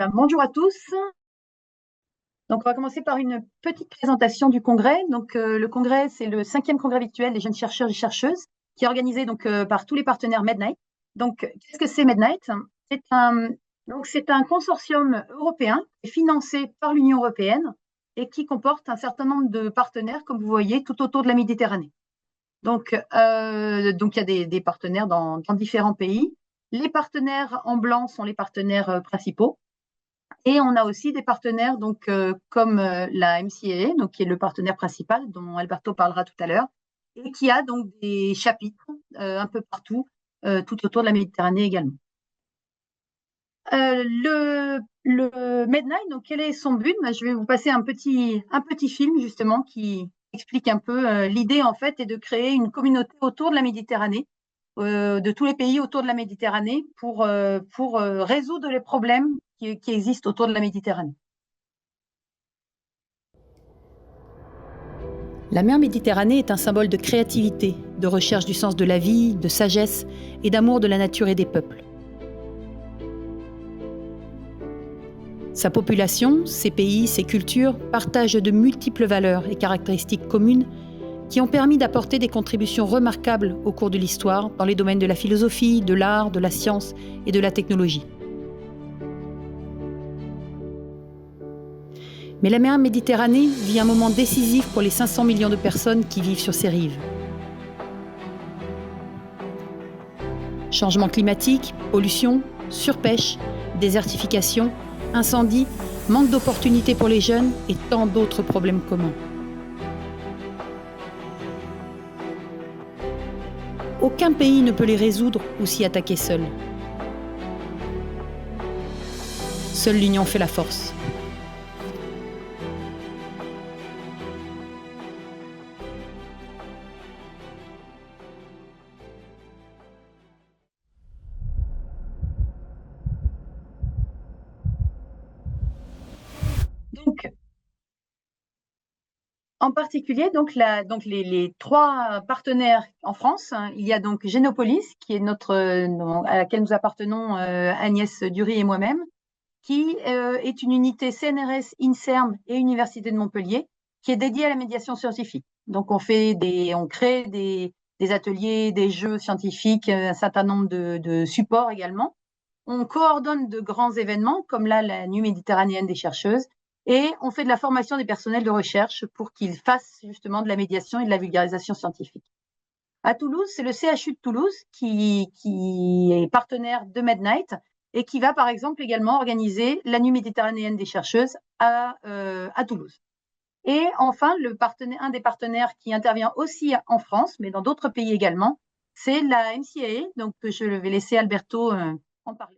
Bonjour à tous. Donc, on va commencer par une petite présentation du congrès. Donc, le congrès, c'est le 5e congrès virtuel des jeunes chercheurs et chercheuses qui est organisé par tous les partenaires Mednight. Donc, qu'est-ce que c'est Mednight? C'est un consortium européen financé par l'Union européenne et qui comporte un certain nombre de partenaires, comme vous voyez, tout autour de la Méditerranée. Donc, il y a des partenaires dans différents pays. Les partenaires en blanc sont les partenaires principaux. Et on a aussi des partenaires comme la MCAA, qui est le partenaire principal dont Alberto parlera tout à l'heure, et qui a donc des chapitres un peu partout, tout autour de la Méditerranée également. Le Mednight, donc quel est son but? Je vais vous passer un petit film justement qui explique un peu l'idée en fait est de créer une communauté autour de la Méditerranée, de tous les pays autour de la Méditerranée pour résoudre les problèmes qui existent autour de la Méditerranée. La mer Méditerranée est un symbole de créativité, de recherche du sens de la vie, de sagesse et d'amour de la nature et des peuples. Sa population, ses pays, ses cultures partagent de multiples valeurs et caractéristiques communes qui ont permis d'apporter des contributions remarquables au cours de l'histoire dans les domaines de la philosophie, de l'art, de la science et de la technologie. Mais la mer Méditerranée vit un moment décisif pour les 500 millions de personnes qui vivent sur ses rives. Changement climatique, pollution, surpêche, désertification, incendies, manque d'opportunités pour les jeunes et tant d'autres problèmes communs. Aucun pays ne peut les résoudre ou s'y attaquer seul. Seule l'union fait la force. En particulier, les 3 partenaires en France, il y a donc Génopolis, qui est à laquelle nous appartenons, Agnès Dury et moi-même, qui est une unité CNRS, INSERM et Université de Montpellier, qui est dédiée à la médiation scientifique. Donc, on crée des ateliers, des jeux scientifiques, un certain nombre de supports également. On coordonne de grands événements, comme là, la Nuit méditerranéenne des chercheuses, et on fait de la formation des personnels de recherche pour qu'ils fassent justement de la médiation et de la vulgarisation scientifique. À Toulouse, c'est le CHU de Toulouse qui est partenaire de Mednight et qui va par exemple également organiser la Nuit méditerranéenne des chercheuses à Toulouse. Et enfin, un des partenaires qui intervient aussi en France, mais dans d'autres pays également, c'est la MCAA, donc je vais laisser Alberto en parler.